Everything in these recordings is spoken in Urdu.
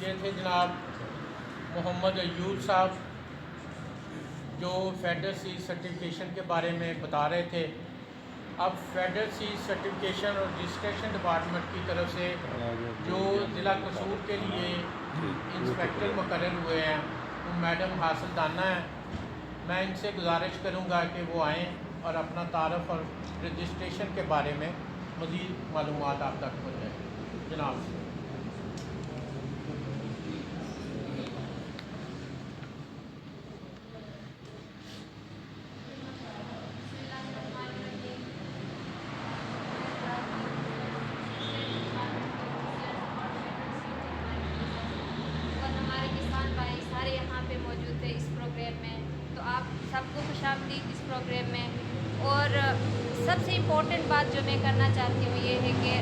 یہ تھے جناب محمد ایوب صاحب جو فیڈرل سیڈ سرٹیفکیشن کے بارے میں بتا رہے تھے۔ اب فیڈرل سیڈ سرٹیفکیشن اور رجسٹریشن ڈپارٹمنٹ کی طرف سے جو ضلع قصور کے لیے انسپیکٹر مقرر ہوئے ہیں وہ میڈم حاصل دانہ ہیں۔ میں ان سے گزارش کروں گا کہ وہ آئیں اور اپنا تعارف اور رجسٹریشن کے بارے میں مزید معلومات آپ تک پہنچائیں۔ جناب سارے یہاں پہ موجود تھے اس پروگرام میں، تو آپ سب کو خوش آمدید اس پروگرام میں۔ اور سب سے امپورٹنٹ بات جو میں کرنا چاہتی ہوں یہ ہے کہ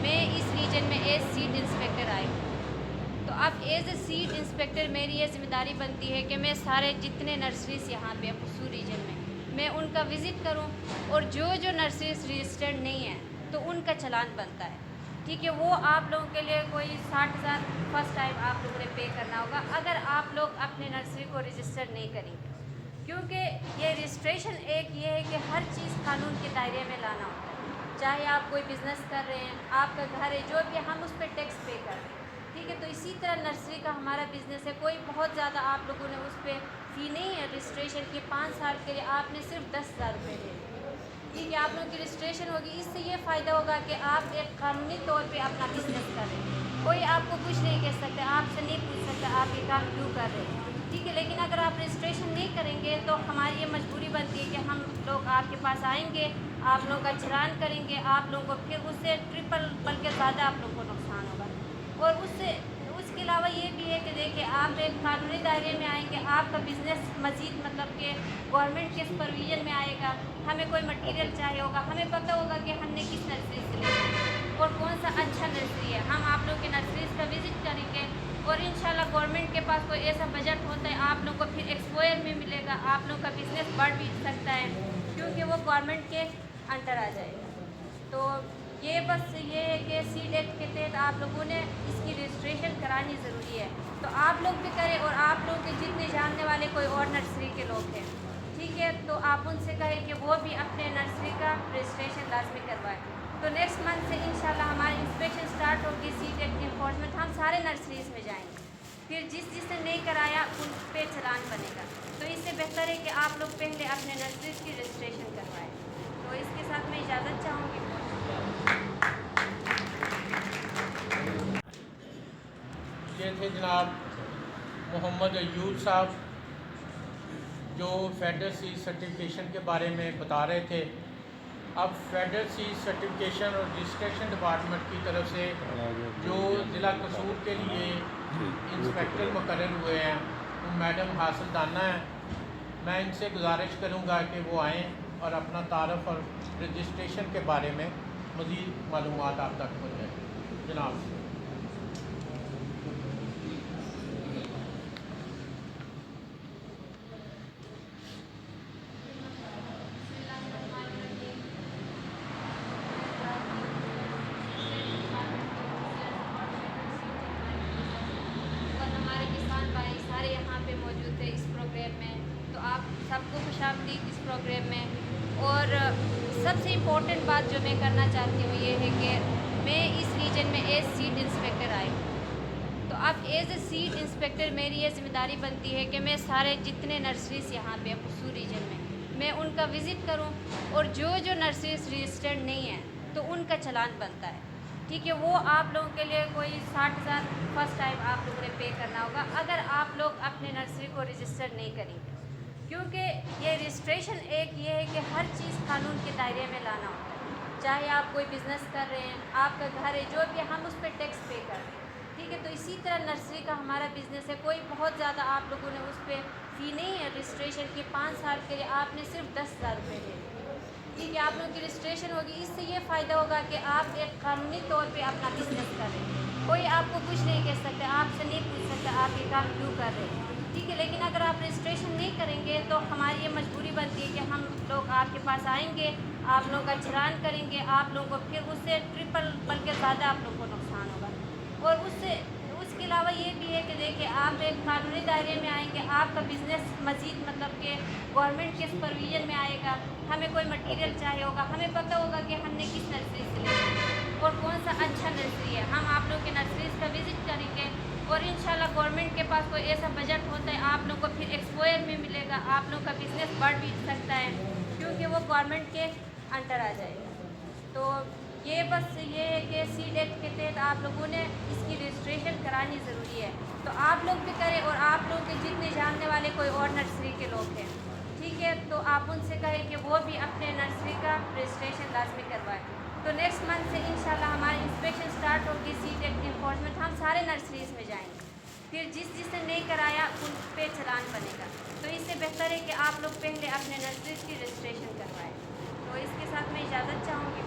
میں اس ریجن میں ایز سیڈ انسپیکٹر آئی ہوں، تو اب ایز اے سیڈ انسپیکٹر میری یہ ذمہ داری بنتی ہے کہ میں سارے جتنے نرسریز یہاں پہ قصور ریجن میں ان کا وزٹ کروں، اور جو نرسریز رجسٹرڈ نہیں ہیں تو ان کا چلان بنتا ہے، ٹھیک ہے۔ وہ آپ لوگوں کے لیے کوئی 60,000 فرسٹ ٹائم آپ لوگوں نے پے کرنا ہوگا اگر آپ لوگ اپنے نرسری کو رجسٹر نہیں کریں گے، کیونکہ یہ رجسٹریشن ایک یہ ہے کہ ہر چیز قانون کے دائرے میں لانا ہوتا ہے، چاہے آپ کوئی بزنس کر رہے ہیں، آپ کا گھر ہے، جو بھی ہم اس پہ ٹیکس پے کر رہے ہیں، ٹھیک ہے۔ تو اسی طرح نرسری کا ہمارا بزنس ہے، کوئی بہت زیادہ آپ لوگوں نے اس پہ فی نہیں ہے رجسٹریشن کی، 5 سال کے لیے آپ نے صرف 10,000 روپے دے دیں، ٹھیک ہے۔ آپ لوگوں کی رجسٹریشن ہوگی، اس سے یہ فائدہ ہوگا کہ آپ ایک قانونی طور پہ اپنا بزنس کر رہے ہیں، کوئی آپ کو کچھ نہیں کہہ سکتا، آپ سے نہیں پوچھ سکتا آپ یہ کام کیوں کر رہے ہیں، ٹھیک ہے۔ لیکن اگر آپ رجسٹریشن نہیں کریں گے تو ہماری یہ مجبوری بنتی ہے کہ ہم لوگ آپ کے پاس آئیں گے، آپ لوگوں کا چلان کریں گے، آپ لوگوں کو پھر اس سے ٹرپل بلکہ زیادہ آپ لوگوں کو نقصان ہوگا۔ اور اس کے علاوہ یہ بھی ہے کہ دیکھیں آپ ایک قانونی دائرے میں آئیں گے، آپ کا بزنس مزید مطلب کہ گورنمنٹ کے سپرویژن میں آئے گا، ہمیں کوئی مٹیریل چاہیے ہوگا، ہمیں پتہ ہوگا کہ ہم نے کس نرسری سے لینا ہے اور کون سا اچھا نرسری ہے، ہم آپ لوگ کے نرسریز کا وزٹ کریں گے، اور انشاءاللہ گورنمنٹ کے پاس کوئی ایسا بجٹ ہوتا ہے آپ لوگوں کو پھر ایکسپوئر میں ملے گا، آپ لوگوں کا بزنس بڑھ بھی سکتا ہے کیونکہ وہ گورنمنٹ کے انڈر آ جائے گا۔ تو یہ بس یہ ہے کہ سیڈ ایکٹ کے تحت آپ لوگوں نے اس کی رجسٹریشن کرانی ضروری ہے، تو آپ لوگ بھی کریں، اور آپ لوگ کے جتنے جاننے والے کوئی اور نرسری کے لوگ ہیں، ٹھیک ہے، تو آپ ان سے کہیں کہ وہ بھی اپنے نرسری کا رجسٹریشن لازمی کروائیں۔ تو نیکسٹ منتھ سے انشاءاللہ ہماری انسپیکشن سٹارٹ ہوگی سیڈ ایکٹ کی انفورسمنٹ، ہم سارے نرسریز میں جائیں گے، پھر جس نے نہیں کرایا ان پہ چلان بنے گا، تو اس سے بہتر ہے کہ آپ لوگ پہلے اپنے نرسریز کی رجسٹریشن کروائیں۔ تو اس کے ساتھ میں اجازت چاہوں گی۔ یہ تھے جناب محمد ایوب صاحب جو فیڈرل سیڈ سرٹیفکیشن کے بارے میں بتا رہے تھے۔ اب فیڈرل سیڈ سرٹیفکیشن اور رجسٹریشن ڈپارٹمنٹ کی طرف سے جو ضلع قصور کے لیے انسپیکٹر مقرر ہوئے ہیں وہ میڈم حاصل دانہ ہیں۔ میں ان سے گزارش کروں گا کہ وہ آئیں اور اپنا تعارف اور رجسٹریشن کے بارے میں مزید معلومات آپ تک پہنچائیں۔ جناب سارے یہاں پہ موجود تھے اس پروگرام میں، تو آپ سب کو خوش آمدید اس پروگرام میں۔ اور سب سے امپورٹنٹ بات جو میں کرنا چاہتی ہوں یہ ہے کہ میں اس ریجن میں ایز سیڈ انسپیکٹر آئی ہوں، تو اب ایز اے سیڈ انسپیکٹر میری یہ ذمہ داری بنتی ہے کہ میں سارے جتنے نرسریز یہاں پہ قصور ریجن میں ان کا وزٹ کروں، اور جو نرسریز رجسٹرڈ نہیں ہیں تو ان کا چلان بنتا ہے، ٹھیک ہے۔ وہ آپ لوگوں کے لیے کوئی 60,000 فرسٹ ٹائم آپ لوگوں نے پے کرنا ہوگا اگر آپ لوگ اپنے نرسری کو رجسٹر نہیں کریں گے، کیونکہ یہ رجسٹریشن ایک یہ ہے کہ ہر چیز قانون کے دائرے میں لانا ہوتا ہے، چاہے آپ کوئی بزنس کر رہے ہیں، آپ کا گھر ہے، جو بھی ہم اس پہ ٹیکس پے کر رہے ہیں، ٹھیک ہے۔ تو اسی طرح نرسری کا ہمارا بزنس ہے، کوئی بہت زیادہ آپ لوگوں نے اس پہ فی نہیں ہے رجسٹریشن کی، 5 سال کے لیے آپ نے صرف 10,000 روپے دے دیں، ٹھیک ہے۔ آپ لوگوں کی رجسٹریشن ہوگی، اس سے یہ فائدہ ہوگا کہ آپ ایک قانونی طور پہ اپنا بزنس کر رہے ہیں، کوئی آپ کو کچھ نہیں کہہ سکتا، آپ سے نہیں پوچھ سکتا آپ یہ کام کیوں کر رہے ہیں، ٹھیک ہے۔ لیکن اگر آپ رجسٹریشن نہیں کریں گے تو ہماری یہ مجبوری بنتی ہے کہ ہم لوگ آپ کے پاس آئیں گے، آپ لوگوں کا چلان کریں گے، آپ لوگوں کو پھر اس سے ٹرپل بلکہ زیادہ آپ لوگوں کو نقصان ہوگا۔ اور اس کے علاوہ یہ بھی دیکھیں آپ ایک قانونی دائرے میں آئیں گے, آپ کا بزنس مزید مطلب کہ گورنمنٹ کے سپرویژن میں آئے گا. ہمیں کوئی مٹیریل چاہیے ہوگا, ہمیں پتہ ہوگا کہ ہم نے کس نرسری سے لینا ہے اور کون سا اچھا نرسری ہے. ہم آپ لوگ کے نرسریز کا وزٹ کریں گے اور انشاءاللہ گورنمنٹ کے پاس کوئی ایسا بجٹ ہوتا ہے, آپ لوگ کو پھر ایکسپوئر میں ملے گا, آپ لوگ کا بزنس بڑھ بھی سکتا ہے کیونکہ وہ گورنمنٹ کے انڈر آ جائے گا. تو یہ بس یہ ہے کہ سیڈ ایکٹ کے تحت آپ لوگوں نے اس کی رجسٹریشن کرانی ضروری ہے. تو آپ لوگ بھی کریں اور آپ لوگ کے جتنے جاننے والے کوئی اور نرسری کے لوگ ہیں, ٹھیک ہے, تو آپ ان سے کہیں کہ وہ بھی اپنے نرسری کا رجسٹریشن لازمی کروائیں. تو نیکسٹ منتھ سے انشاءاللہ ہماری انسپیکشن سٹارٹ ہوگی سیڈ ایکٹ انفورسمنٹ. ہم سارے نرسریز میں جائیں گے, پھر جس نے نہیں کرایا ان پہ چلان بنے گا. تو اس سے بہتر ہے کہ آپ لوگ پہلے اپنے نرسریز کی رجسٹریشن کروائیں. تو اس کے ساتھ میں اجازت چاہوں گی.